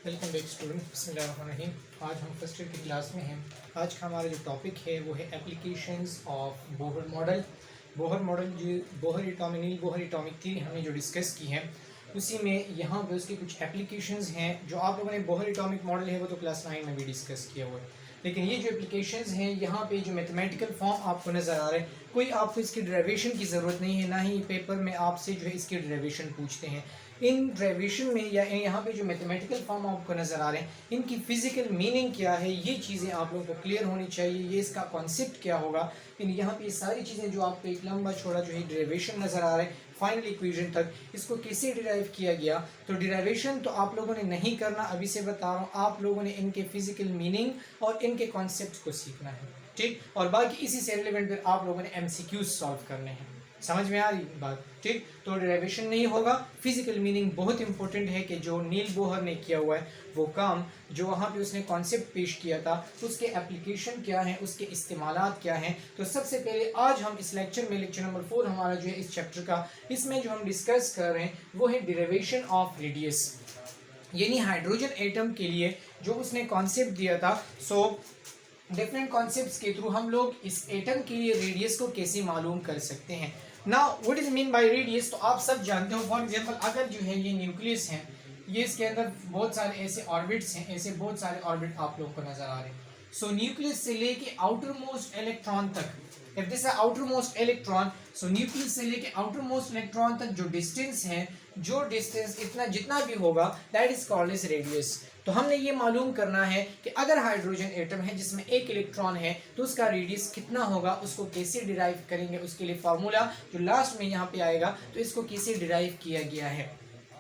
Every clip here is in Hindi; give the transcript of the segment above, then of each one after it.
Welcome back student. बिस्मिल्लाहिर्रहमानिर्रहीम। आज हम फर्स्ट ईयर की क्लास में हैं। आज का हमारा जो टॉपिक है वो है applications of Bohr model. Bohr model जो Bohr atomic Bohr atomic theory हमने जो डिस्कस की है उसी में यहाँ पे उसके कुछ एप्लीकेशंस हैं। जो आप लोगों ने बोहर एटॉमिक मॉडल है वो तो क्लास 9 में भी डिस्कस किया हुआ है, लेकिन ये जो एप्लीकेशंस हैं यहाँ पे जो मैथमेटिकल फॉर्म आपको नज़र आ रहा है, कोई आपको इसकी डेरिवेशन की ज़रूरत नहीं है, ना ही पेपर में आपसे जो है इसकी डेरिवेशन पूछते हैं। इन डेरिवेशन में या यहाँ पे जो मैथमेटिकल फॉर्म आपको नज़र आ रहे हैं इनकी फ़िज़िकल मीनिंग क्या है, ये चीज़ें आप लोगों को क्लियर होनी चाहिए। ये इसका कॉन्सेप्ट क्या होगा, इन यहाँ पे सारी चीज़ें जो आपको एक लंबा छोड़ा जो है डेरिवेशन नज़र आ रहा है फाइनल इक्वेशन तक, इसको कैसे डिराइव किया गया। तो डिराइवेशन तो आप लोगों ने नहीं करना, अभी से बता रहा हूँ, आप लोगों ने इनके फिजिकल मीनिंग और इनके कॉन्सेप्ट को सीखना है, ठीक। और बाकी इसी से रिलेवेंट फिर आप लोगों ने एमसीक्यूज सॉल्व करने हैं। समझ में आ रही बात, ठीक। तो डेरिवेशन नहीं होगा, फिजिकल मीनिंग बहुत इंपॉर्टेंट है कि जो नील बोहर ने किया हुआ है वो काम, जो वहाँ पे उसने कॉन्सेप्ट पेश किया था, उसके एप्लीकेशन क्या हैं, उसके इस्तेमालात क्या हैं। तो सबसे पहले आज हम इस लेक्चर में, लेक्चर नंबर 4 हमारा जो है इस चैप्टर का, इसमें जो हम डिस्कस कर रहे हैं वो है डेरिवेशन ऑफ रेडियस, यानी हाइड्रोजन एटम के लिए जो उसने कॉन्सेप्ट दिया था। सो डिफरेंट कॉन्सेप्ट्स के थ्रू हम लोग इस एटम के लिए रेडियस को कैसे मालूम कर सकते हैं। Now what is mean by radius, तो आप सब जानते हो। फॉर एग्जांपल अगर जो है ये न्यूक्लियस है, ये इसके अंदर बहुत सारे ऐसे ऑर्बिट्स हैं, ऐसे बहुत सारे ऑर्बिट आप लोगों को नजर आ रहे हैं। सो न्यूक्लियस से लेके आउटर मोस्ट इलेक्ट्रॉन तक, if this outer most electron, so nucleus से लेके आउटर मोस्ट इलेक्ट्रॉन तक जो डिस्टेंस है, जो डिस्टेंस इतना जितना भी होगा, that is called edge radius. तो हमने ये मालूम करना है कि अगर हाइड्रोजन एटम है जिसमें एक इलेक्ट्रॉन है तो उसका रेडियस कितना होगा, उसको कैसे डिराइव करेंगे, उसके लिए फार्मूला जो लास्ट में यहाँ पे आएगा, तो इसको कैसे डिराइव किया गया है।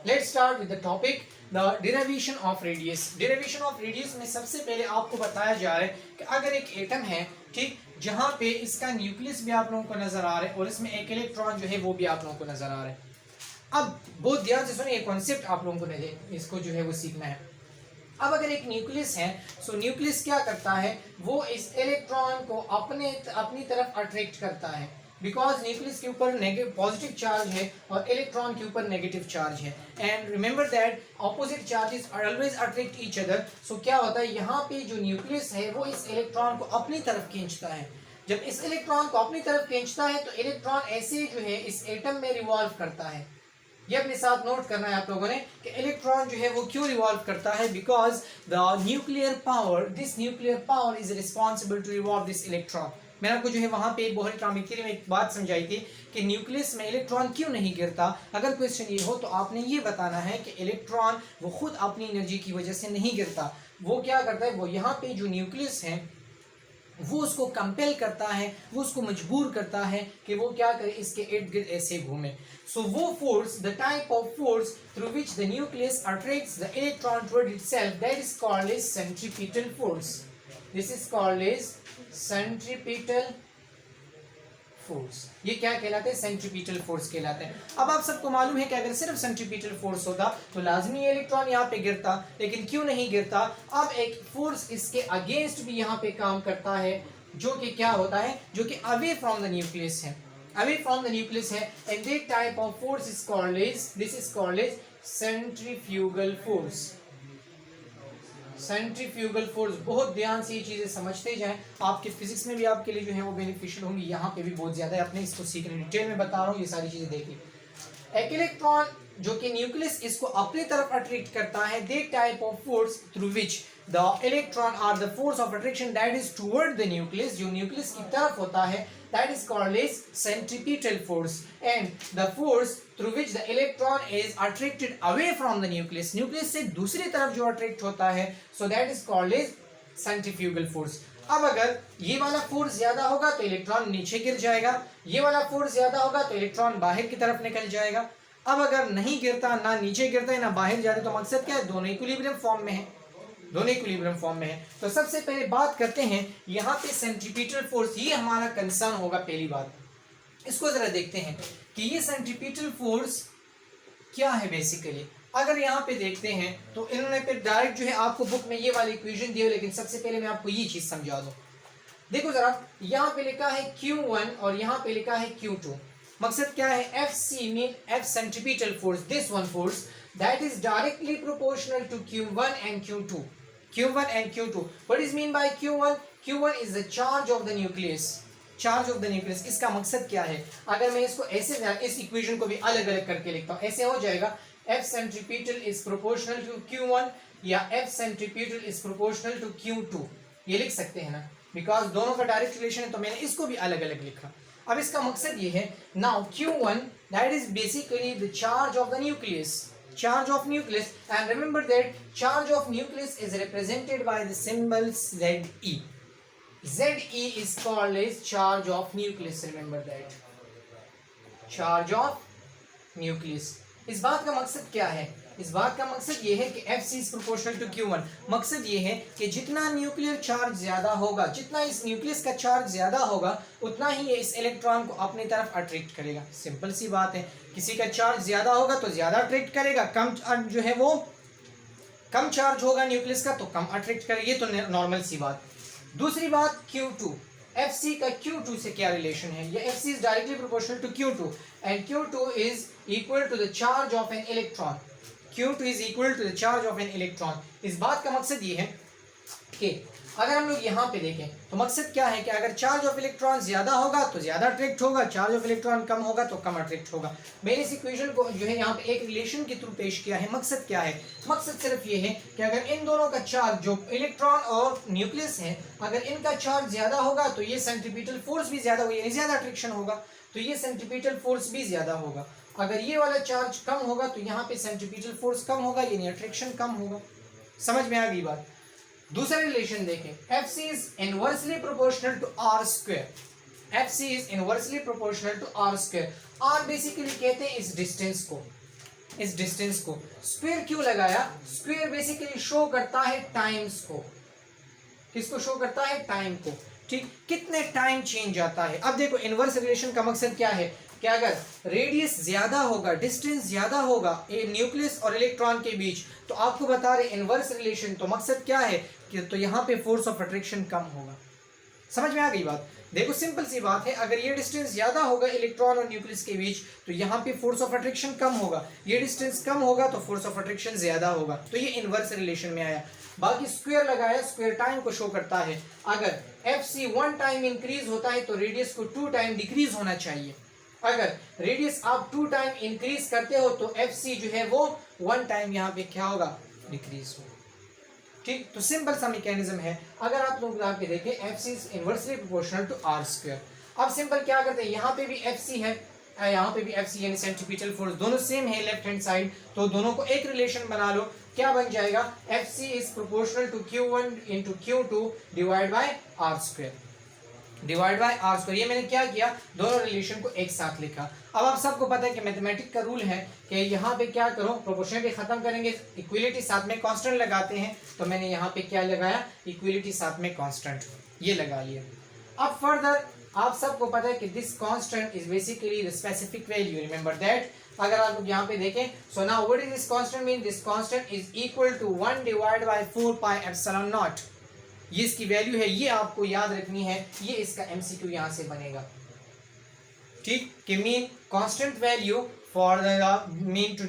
Let's start with the topic, the derivation of radius. Derivation of radius में सबसे पहले आपको बताया जा रहा है कि अगर एक एटम है, ठीक, जहाँ पे इसका न्यूक्लियस भी आप लोगों को नजर आ रहा है और इसमें एक इलेक्ट्रॉन जो है वो भी आप लोगों को नजर आ रहा है। अब बहुत ध्यान से सुनिए, कॉन्सेप्ट आप लोगों को इसको जो है वो सीखना है। अब अगर एक न्यूक्लियस है, सो न्यूक्लियस क्या करता है, वो इस इलेक्ट्रॉन को अपनी तरफ अट्रैक्ट करता है, बिकॉज न्यूक्लियस के ऊपर पॉजिटिव चार्ज है और इलेक्ट्रॉन के ऊपर नेगेटिव चार्ज है। And remember that opposite charges always attract each other. So क्या होता है, यहाँ पे जो न्यूक्लियस है वो इस इलेक्ट्रॉन को अपनी तरफ खींचता है। जब इस इलेक्ट्रॉन को अपनी तरफ खींचता है तो इलेक्ट्रॉन ऐसे जो है इस एटम में रिवॉल्व करता है। ये अपने साथ नोट करना है आप लोगों ने कि इलेक्ट्रॉन जो है वो क्यों रिवॉल्व करता है, because the nuclear power, this nuclear power is responsible to revolve this electron. मैंने आपको जो है वहां पे बोहर एटॉमिक थ्योरी में एक बात समझाई थी कि न्यूक्लियस में इलेक्ट्रॉन क्यों नहीं गिरता। अगर क्वेश्चन ये हो तो आपने ये बताना है कि इलेक्ट्रॉन वो खुद अपनी एनर्जी की वजह से नहीं गिरता, वो क्या करता है, वो यहाँ पे जो न्यूक्लियस है वो उसको कंपेल करता है, वो उसको मजबूर करता है कि वो क्या करे, इसके इर्द गिर्द ऐसे घूमे। सो वो force, the type of force through which the nucleus attracts the electron toward itself, that is called as centripetal force. This is called as centripetal force. ये क्या कहलाते हैं, सेंट्रीपिटल फोर्स कहलाते हैं। अब आप सबको मालूम है कि अगर सिर्फ सेंट्रीपिटल फोर्स होता तो लाजमी इलेक्ट्रॉन यहाँ पे गिरता, लेकिन क्यों नहीं गिरता। अब एक फोर्स इसके अगेंस्ट भी यहाँ पे काम करता है, जो कि क्या होता है, जो कि अवे फ्रॉम द न्यूक्लियस है, अवे फ्रॉम द न्यूक्लियस है। And that type of force is called as, this is called as centrifugal force. Centrifugal force, बहुत ध्यान से ये चीजें समझते जाएं, आपके फिजिक्स में भी आपके लिए जो है वो बेनिफिशियल होंगी, यहाँ पे भी बहुत ज्यादा है। अपने इसको सीखने डिटेल में बता रहा हूँ, ये सारी चीजें देखिए। एक इलेक्ट्रॉन जो कि न्यूक्लियस इसको अपनी तरफ अट्रैक्ट करता है, that type of force through which the electron are the force of attraction that is toward the nucleus, जो न्यूक्लियस की तरफ होता है, that is called as centripetal force. And the force through which the electron is attracted away from the nucleus, nucleus से दूसरी तरफ जो अट्रैक्ट होता है, so that is called as centrifugal force. अब अगर ये वाला फोर्स ज्यादा होगा तो इलेक्ट्रॉन नीचे गिर जाएगा, ये वाला फोर्स ज्यादा होगा तो इलेक्ट्रॉन बाहर की तरफ निकल जाएगा। अब अगर नहीं गिरता, ना नीचे गिरता है ना बाहर जाता, तो मकसद क्या है, दोनों इक्विलिब्रियम फॉर्म में है, दोनों इक्विलिब्रियम फॉर्म में है। तो सबसे पहले बात करते हैं यहाँ पे सेंट्रीपिटल फोर्स, ये हमारा कंसर्न होगा। पहली बात इसको जरा देखते हैं कि ये सेंट्रीपिटल फोर्स क्या है बेसिकली। अगर यहाँ पे देखते हैं तो इन्होंने फिर डायरेक्ट जो है आपको बुक में ये वाली इक्वेशन दी है, लेकिन सबसे पहले मैं आपको ये चीज समझा दूं। देखो जरा, यहाँ पे लिखा है Q1 और यहाँ पे लिखा है Q2। मकसद क्या है, F C mean F centripetal force, this one force. that is directly proportional to Q1 and Q2. Q1 and Q2. What is mean by Q1? Q1 is the charge of the nucleus. Charge of the nucleus. इसका मकसद क्या है? अगर मैं इसको ऐसे इस इक्वेशन को भी अलग अलग करके लिखता हूँ, ऐसे हो जाएगा F centripetal is proportional to Q1 या F centripetal is proportional to Q2. ये लिख सकते हैं ना, बिकॉज दोनों का डायरेक्ट रिलेशन है, तो मैंने इसको भी अलग अलग लिखा. अब इसका मकसद ये है, now Q1 that is basically the charge of the nucleus. Charge of nucleus, and remember that charge of nucleus is represented by the symbol Ze. Ze is called as charge of nucleus. Remember that charge of nucleus. इस बात का मकसद क्या है? इस बात का मकसद ये है कि Fc is proportional to Q1. मकसद ये है कि जितना न्यूक्लियर चार्ज ज्यादा होगा, जितना इस न्यूक्लियस का चार्ज ज्यादा होगा, उतना ही ये इस इलेक्ट्रॉन को अपनी तरफ अट्रैक्ट करेगा. सिंपल सी बात है, किसी का चार्ज ज्यादा होगा तो ज्यादा अट्रैक्ट करेगा, कम जो है वो कम चार्ज होगा न्यूक्लियस का तो कम अट्रैक्ट करेगा. ये तो नॉर्मल सी बात. दूसरी बात Q2. Fc का Q2 से क्या रिलेशन है? ये Fc is directly proportional to Q2 and Q2 is equal to the charge of an electron. Q2 is equal to the charge of an electron. इस बात का मकसद ये है कि अगर हम लोग यहाँ पे देखें तो मकसद क्या है कि अगर चार्ज ऑफ इलेक्ट्रॉन ज्यादा होगा तो ज्यादा अट्रैक्ट होगा, चार्ज ऑफ इलेक्ट्रॉन कम होगा तो कम अट्रैक्ट होगा. मैंने इस इक्वेशन को जो है यहाँ पे एक रिलेशन के थ्रू पेश किया है. मकसद क्या है? मकसद सिर्फ ये है कि अगर इन दोनों का चार्ज, जो इलेक्ट्रॉन और न्यूक्लियस है, अगर इनका चार्ज ज्यादा होगा तो ये सेंट्रीपिटल फोर्स भी ज्यादा होगी, यानी ज्यादा अट्रैक्शन होगा, तो ये सेंट्रीपिटल फोर्स भी ज्यादा होगा. अगर ये वाला चार्ज कम होगा तो यहाँ पे सेंट्रीपिटल फोर्स कम होगा, यानी अट्रैक्शन कम होगा. समझ में आ गई बात? दूसरा रिलेशन देखें, Fc is inversely proportional to R square. Fc is inversely proportional to R square. R basically कहते हैं इस डिस्टेंस को. स्क्वायर क्यों लगाया? स्क्वायर बेसिकली शो करता है टाइम्स को. किसको शो करता है? टाइम को. ठीक, कितने टाइम चेंज आता है. अब देखो इनवर्स रिलेशन का मकसद क्या है कि अगर रेडियस ज्यादा होगा, डिस्टेंस ज्यादा होगा न्यूक्लियस और इलेक्ट्रॉन के बीच, तो आपको बता रहे इनवर्स रिलेशन. तो मकसद क्या है कि तो यहाँ पे फोर्स ऑफ अट्रैक्शन कम होगा. समझ में आ गई बात? देखो सिंपल सी बात है, अगर ये डिस्टेंस ज्यादा होगा इलेक्ट्रॉन और न्यूक्लियस के बीच तो यहाँ पे फोर्स ऑफ अट्रैक्शन कम होगा, ये डिस्टेंस कम होगा तो फोर्स ऑफ अट्रैक्शन ज्यादा होगा. तो ये इनवर्स रिलेशन में आया. बाकी स्क्वायर लगाया, स्क्वायर टाइम को शो करता है. अगर Fc 1 टाइम इंक्रीज होता है तो रेडियस को 2 टाइम डिक्रीज होना चाहिए. अगर रेडियस आप 2 टाइम इंक्रीज करते हो तो Fc जो है वो 1 टाइम यहाँ पे क्या होगा? डिक्रीज होगा. ठीक, तो सिंपल सा मैकेनिज्म है. अगर आप लोग यहाँ पे देखें, Fc is inversely proportional to R square. अब सिंपल क्या करते हैं, यहाँ पे भी Fc है, यहाँ पे भी Fc यानी सेंट्रीपिटल फोर्स दोनों सेम है लेफ्ट हैंड साइड, तो दोनों को एक रिलेशन बना लो. क्या बन जाएगा? Fc is proportional to Q1 into Q2 divided by R square. Divide by R square. ये मैंने क्या किया? दोनों रिलेशन को एक साथ लिखा. अब आप सबको पता है कि मैथमेटिक्स का रूल है कि यहाँ पे क्या करो, प्रोपोर्शनलिटी खत्म करेंगे, इक्वलिटी साथ में कांस्टेंट लगाते हैं. तो मैंने यहाँ पे क्या लगाया? इक्वलिटी साथ में कांस्टेंट, ये लगा लिया. अब फर्दर आप सबको पता है कि this constant is basically the specific value. Remember that. अगर आप लोग यहाँ पे देखें, so now what is this constant mean? This constant is equal to 1 divide by 4 pi epsilon naught. ये इसकी वैल्यू है, ये आपको याद रखनी है. ये इसका एमसीक्यू यहां से बनेगा. ठीक, कि mean constant value for the mean to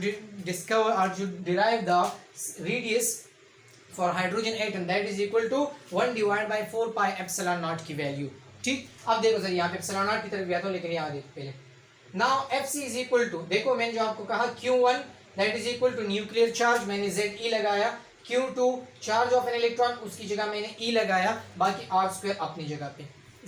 discover और to derive the radius for hydrogen atom that is equal to 1 divide by 4 pi epsilon naught की वैल्यू. ठीक, अब देखो सर यहाँ पे एप्सिलॉन नॉट की तरफ गया था, लेकिन यहाँ देखो पहले. Now Fc is equal to, देखो मैंने जो आपको कहा Q1 that is equal to nuclear charge, मैंने Ze लगाया. Q2 charge of an electron, उसकी जगह मैंने E लगाया. बाकी R स्क्वायर अपनी जगह पे.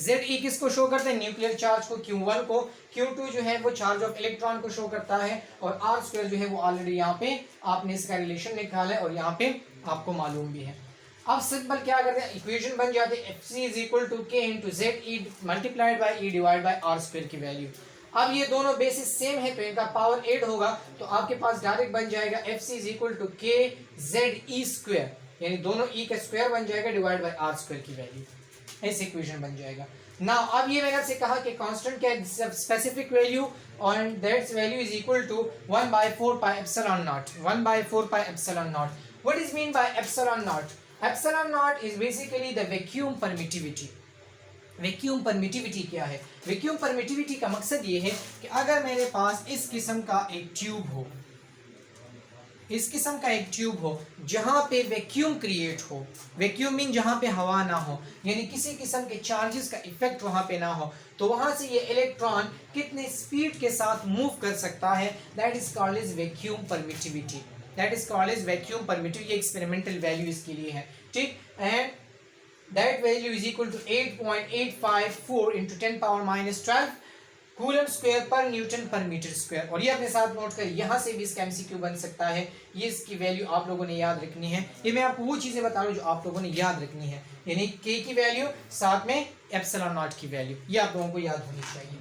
Ze किसको शो करते हैं? न्यूक्लियर चार्ज को, Q1 को. Q2 जो है वो चार्ज ऑफ इलेक्ट्रॉन को शो करता है, और R स्क्वायर जो है वो ऑलरेडी यहाँ पे आपने इसका रिलेशन निकाला है और यहाँ पे आपको मालूम भी है. अब सिंपल क्या करते हैं, इक्वेशन बन जाते हैं Fc is equal to K into Ze multiplied by E divide by R square की वैल्यू. अब ये दोनों बेसिस सेम है तो इनका पावर 8 होगा, तो आपके पास डायरेक्ट बन जाएगा Fc is equal to K Ze square, यानी दोनों E का स्क्वायर बन जाएगा डिवाइड बाय R स्क्वायर की वैल्यू. ऐसे इक्वेशन बन जाएगा. नाउ अब ये मैंने आपसे कहा कि कांस्टेंट क्या है? Specific value, and that's value is equal to 1 by 4 pi epsilon naught. 1 by 4 pi epsilon naught. What is mean by epsilon naught? Epsilon naught is basically the vacuum permittivity. Vacuum permittivity क्या है? वैक्यूम परमिटिविटी का मकसद ये है कि अगर मेरे पास इस किस्म का एक ट्यूब हो, इस किस्म का एक ट्यूब हो जहां पे वैक्यूम क्रिएट हो, वैक्यूम मीन जहां पे हवा ना हो, यानी किसी किस्म के चार्जेस का इफेक्ट वहां पे ना हो, तो वहां से ये इलेक्ट्रॉन कितने स्पीड के साथ मूव कर सकता है, that is called as vacuum permittivity, that is called as vacuum permittivity. ये एक्सपेरिमेंटल वैल्यू इसके लिए है, ठीक। And that value is equal to 8.854 into 10 power minus 12 coulomb square per newton per metre square. और ये अपने साथ नोट कर, यहाँ से भी इसका एमसीक्यू बन सकता है, ये इसकी वैल्यू आप लोगों ने याद रखनी है। ये मैं आपको वो चीजें बता रहा हूँ जो आप लोगों ने याद रखनी है, यानी के की वैल्यू साथ में एप्सिलॉन नॉट की वैल्यू, ये आप लोगों को याद होनी चाहिए।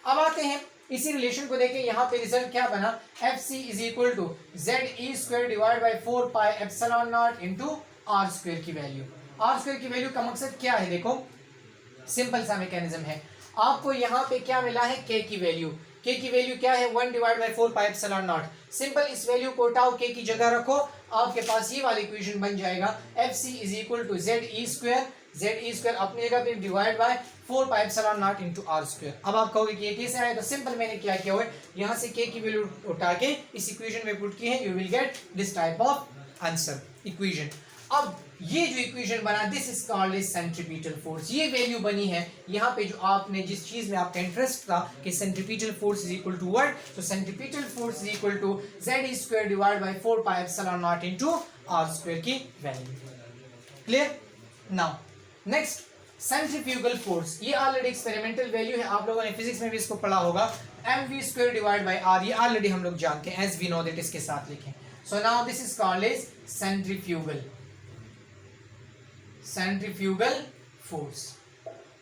अब आते हैं इसी रिलेशन को देखें, यहाँ पे रिजल्ट क्या बना, F C is equal to Z E square divide by 4 pi epsilon naught into R square की वैल्यू। आर स्क्वायर की वैल्यू का मकसद क्या है, देखो सिंपल सा मैकेनिज्म है। आपको यहाँ पे क्या मिला है, के की वैल्यू, के की वैल्यू क्या है 1 divide by 4 pi epsilon not. Simple इस वैल्यू को उठाओ, के की जगह रखो, आपके पास ये वाला इक्वेशन बन जाएगा, F C is equal to Z E square अपनी जगह पे divide by 4 pi epsilon naught into R square. अब आप कहोगे कि ये कैसे आया, तो सिंपल मैंने क्या किया हुआ है, यहाँ से के की वैल्यू उठा के इस इक्वेशन में पुट की है, you will get this type of answer equation. अब ये जो इक्वेशन बना, this is called as centripetal force, ये वैल्यू बनी है यहाँ पे, जो आपने जिस चीज में आपका इंटरेस्ट था कि centripetal force is equal to what, तो centripetal force is equal to Z E square divide by 4 pi epsilon naught into R square की value. Clear? Now next centrifugal force, ये ऑलरेडी एक्सपेरिमेंटल वैल्यू है, आप लोगों ने फिजिक्स में भी इसको पढ़ा होगा, mv square divide by r, ये ऑलरेडी हम लोग जानते हैं, एज वी नो दैट, इसके साथ लिखें। So now this is called as centrifugal force.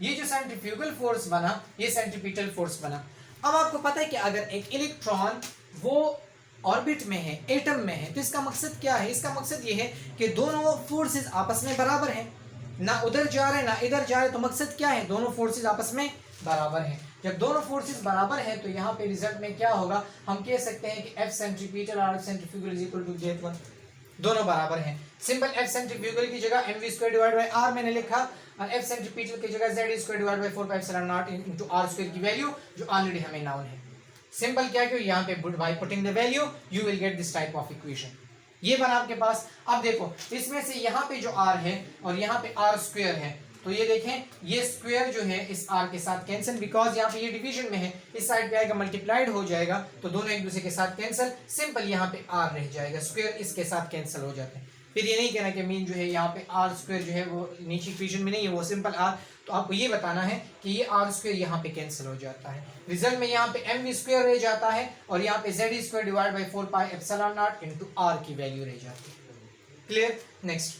ये जो सेंट्रीफ्यूगल फोर्स बना, ये सेंट्रीपिटल फोर्स बना। अब आपको पता है कि अगर एक इलेक्ट्रॉन वो ऑर्बिट में है, एटम में है, तो इसका मकसद क्या है, इसका मकसद ये है कि दोनों फोर्सेस आपस में बराबर हैं, ना उधर जा रहे ना इधर जा रहे, तो मकसद क्या है, दोनों फोर्सेस आपस में बराबर हैं। जब दोनों फोर्सेस बराबर हैं तो यहाँ पे रिजल्ट में क्या होगा, हम कह सकते हैं कि एफ सेंट्रीपिटल और centrifugal is equal to Z1, दोनों बराबर हैं। सिंपल एफ सेंट्रीफ्यूगल की जगह mv square divide by r मैंने लिखा, और एफ सेंट्रीपिटल की जगह z square divide by 4 pi epsilon naught into r square की वैल्यू, जो ऑलरेडी हमें नाउन है। सिंपल क्या क्यों, यहाँ पे by putting the value you will get this type of equation, ये बना आपके पास। अब देखो इसमें से यहाँ पे जो r है और यहाँ पे r स्क्वायर है, तो ये देखें ये स्क्वायर जो है इस r के साथ कैंसिल, बिकॉज यहाँ पे ये डिवीजन में है, इस साइड पे आएगा मल्टीप्लाइड हो जाएगा, तो दोनों एक दूसरे के साथ कैंसिल, सिंपल यहाँ पे r रह जाएगा, स्क्वायर इसके साथ कैंसिल हो जाते हैं। फिर ये नहीं कहना कि मीन जो है यहाँ पे r स्क्वायर जो है वो नीचे इक्वेशन में नहीं है, वो सिंपल r, तो आपको ये बताना है कि ये r स्क्वायर यहाँ पे कैंसिल हो जाता है, रिजल्ट में यहाँ पे mv स्क्वायर रह जाता है, और यहाँ पे z square divide by 4 pi epsilon naught into r की वैल्यू रह जाती है। Clear? Next,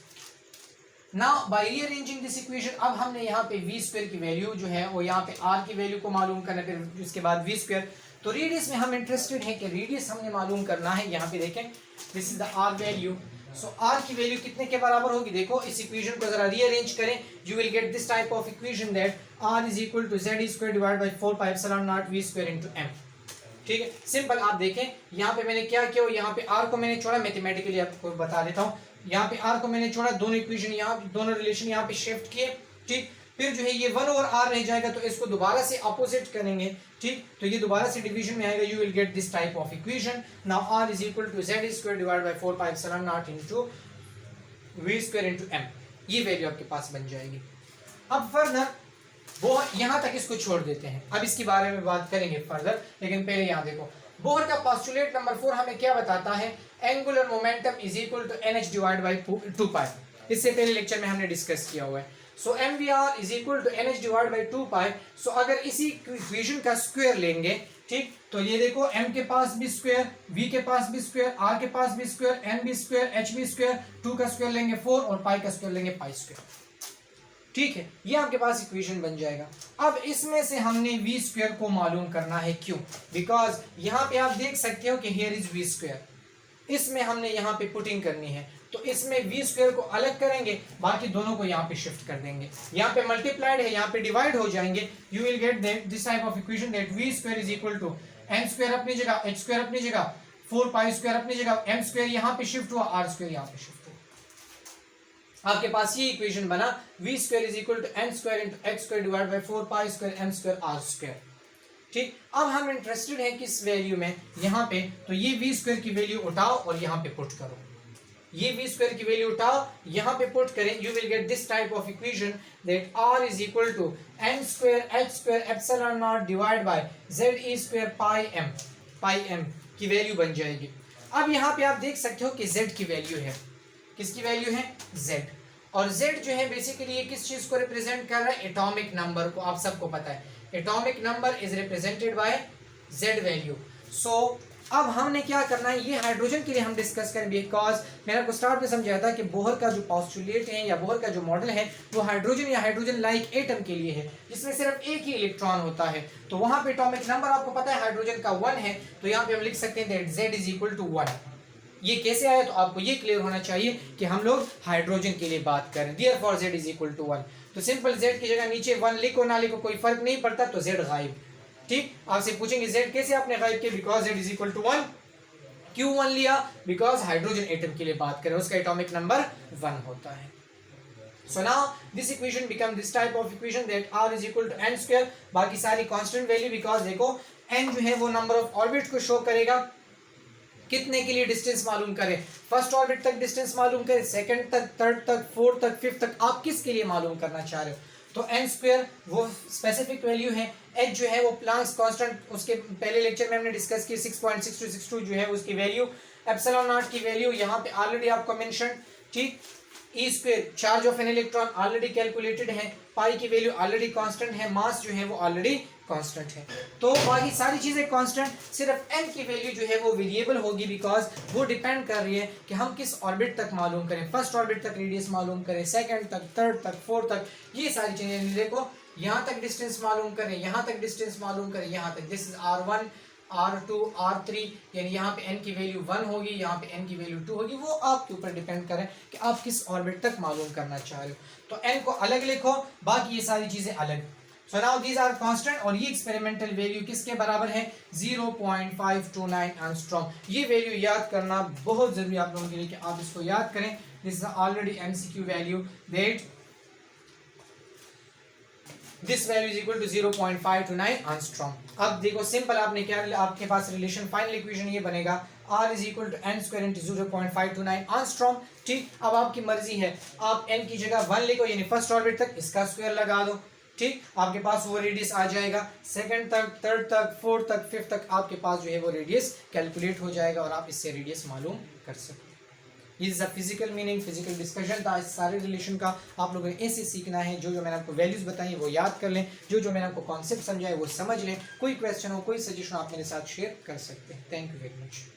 now by rearranging this equation, अब हमने यहाँ पे v स्क्वायर की वैल्यू जो है वो यहाँ पे r की वैल्यू को मालूम करना, फिर उसके बाद v स्क्वायर, तो रेडियस में हम इंटरेस्टेड है कि रेडियस हमने मालूम करना है। यहाँ पे देखें this is the r value, so r की वैल्यू कितने के बराबर होगी, देखो इस इक्वेशन को जरा रीअरेंज करें, you will get this type of equation that r is equal to z square divide by 4 pi epsilon naught v square into m। ठीक है, सिंपल आप देखें यहाँ पे मैंने क्या किया, यहाँ पे r को मैंने छोड़ा, मैथमेटिकली आपको बता देता हूँ, यहाँ पे r को मैंने छोड़ा, दोनों इक्वेशन यहाँ, दोनों रिलेशन यहाँ पे शिफ्ट किए, ठीक। फिर जो है ये 1 ओवर r रह जाएगा, तो इसको दोबारा से अपोजिट करेंगे, ठीक, तो ये दोबारा से डिवीजन में आएगा, you will get this type of equation. Now r is equal to z square divide by 4 pi epsilon naught into v square into m, ये वैल्यू आपके पास बन जाएगी। अब फर्दर वो यहाँ तक इसको छोड़ देते हैं, अब इसके बारे में बात करेंगे फर्दर, लेकिन पहले यहाँ देखो बोहर का पोस्टुलेट नंबर 4 हमें क्या बताता है, angular momentum is equal to nh divide by 2 pi, इससे पहले लेक्चर में हमने डिस्कस किया हुआ है। So mvr is equal to nh divide by 2 pi, so अगर इसी इक्वेशन का स्क्वायर लेंगे, ठीक, तो ये देखो m के पास भी स्क्वायर, v के पास भी स्क्वायर, r के पास भी स्क्वायर, n भी स्क्वायर, h भी स्क्वायर, 2 का स्क्वायर लेंगे 4 और पाई का स्क्वायर लेंगे पाई स्क्वायर, ठीक है, ये आपके पास इक्वेशन बन जाएगा। अब इसमें से हमने v स्क्वायर को मालूम करना है, क्यों, बिकॉज यहाँ पे आप देख सकते हो कि हियर इज v स्क्वायर, इसमें हमने यहाँ पे पुटिंग करनी है, तो इसमें v स्क्वायर को अलग करेंगे, बाकी दोनों को यहाँ पे शिफ्ट कर देंगे, यहाँ पे मल्टीप्लाइड है, यहाँ पे डिवाइड हो जाएंगे, you will get this type of equation that v square is equal to n square अपनी जगह, h स्क्वायर अपनी जगह, 4 पाई स्क्वायर अपनी जगह, m स्क्वायर यहाँ पे शिफ्ट हुआ, r स्क्वायर यहाँ पे शिफ्ट हुआ, आपके पास ये इक्वेशन बना, v square is equal to n square into h square divide by 4 pi square m square r square. ठीक, अब हम इंटरेस्टेड हैं किस वैल्यू में, यहाँ पे, तो ये वी स्क्वायर की वैल्यू उठाओ और यहाँ पे पुट करो, ये वी स्क्वायर की वैल्यू उठाओ यहाँ पे पुट करें, you will get this type of equation that R is equal to N square H square epsilon naught divide by Z E square pi M की वैल्यू बन जाएगी। अब यहाँ पे आप देख सकते हो कि z की वैल्यू है, किसकी वैल्यू है, z, और z जो है बेसिकली ये किस चीज को रिप्रेजेंट कर रहा है, एटॉमिक नंबर को, आप सबको पता है atomic number is represented by z value. So अब हमने क्या करना है, ये हाइड्रोजन के लिए हम डिस्कस करें, बिकॉज मैंने आपको स्टार्ट में समझाया था कि बोहर का जो पोस्टुलेट है या बोहर का जो मॉडल है वो हाइड्रोजन या हाइड्रोजन लाइक एटम के लिए है जिसमें सिर्फ एक ही इलेक्ट्रॉन होता है। तो वहां पे एटॉमिक नंबर आपको पता है हाइड्रोजन का 1 है, तो यहाँ पे हम लिख सकते हैं that z is equal to 1। ये कैसे आया, तो आपको ये क्लियर होना चाहिए कि हम लोग हाइड्रोजन के लिए बात करें, therefore z is equal to 1। तो सिंपल z की जगह नीचे 1 लिखो ना लिखो कोई फर्क नहीं पड़ता, तो z गायब। ठीक, आपसे पूछेंगे z कैसे आपने गायब किया, because z is equal to 1। क्यों 1 लिया, बिकॉज हाइड्रोजन एटम के लिए बात करें उसका एटॉमिक नंबर 1 होता है। So now this equation become this type of equation that r is equal to n square, बाकी सारी कांस्टेंट वैल्यू, बिकॉज देखो n जो है वो नंबर ऑफ ऑर्बिट को शो करेगा, कितने के लिए डिस्टेंस मालूम करें, फर्स्ट ऑर्बिट तक डिस्टेंस मालूम करें, सेकंड तक, थर्ड तक, फोर्थ तक, फिफ्थ तक, आप किसके लिए मालूम करना चाह रहे हो। तो n स्क्वायर वो स्पेसिफिक वैल्यू है, h जो है वो प्लांक्स कांस्टेंट, उसके पहले लेक्चर में हमने डिस्कस किया 6.6262 जो है उसकी वैल्यू, एप्सिलॉन नॉट की वैल्यू यहाँ पे ऑलरेडी आपको मेंशन। ठीक, E square charge of an electron already calculated है, पाई की वैल्यू ऑलरेडी कांस्टेंट है, मास जो है वो ऑलरेडी कांस्टेंट है। तो बाकी सारी चीजें कांस्टेंट, सिर्फ n की वैल्यू जो है वो वेरिएबल होगी, बिकॉज वो डिपेंड कर रही है कि हम किस ऑर्बिट तक मालूम करें, फर्स्ट ऑर्बिट तक रेडियस मालूम करें, सेकंड तक, थर्ड तक, फोर्थ तक, ये सारी चीजें। देखो यहाँ तक डिस्टेंस मालूम करें, यहाँ तक डिस्टेंस मालूम करें, यहाँ तक, this is r1 r2 r3, यानी यहाँ पे n की वैल्यू 1 होगी, यहाँ पे n की वैल्यू 2 होगी, वो आपके ऊपर डिपेंड करें कि आप किस ऑर्बिट तक मालूम करना चाह रहे हो। तो n को अलग लिखो, बाकी ये सारी चीजें अलग। So now these are constant, और ये एक्सपेरिमेंटल वैल्यू किसके बराबर है, 0.529 एंगस्ट्रॉम। ये वैल्यू याद करना बहुत जरूरी आप लोगों के लिए कि आप इसको याद करें। This is already MCQ value that this value is equal to 0.529 angstrom. अब देखो सिंपल, आपने क्या, आपके पास रिलेशन, फाइनल इक्वेशन ये बनेगा r is equal to n square into 0.529 angstrom. ठीक, अब आपकी मर्जी है, आप n की जगह 1 लिखो, यानी फर्स्ट ऑर्बिट तक इसका स्क्वायर लगा दो। ठीक, आपके पास वो रेडियस आ जाएगा, सेकंड तक, थर्ड तक, फोर्थ तक, फिफ्थ तक आपके पास जो है वो रेडियस कैलकुलेट हो जाएगा और आप इससे रेडियस मालूम कर सकते। ये is a physical meaning, physical discussion था इस सारे रिलेशन का। आप लोगों ने ऐसे सीखना है, जो मैंने आपको वैल्यूज बताई वो याद कर लें, जो मैंने आपको कॉन्सेप्ट समझाए वो समझ लें। कोई क्वेश्चन हो, कोई सजेशन आप मेरे साथ शेयर कर सकते हैं। Thank you very much.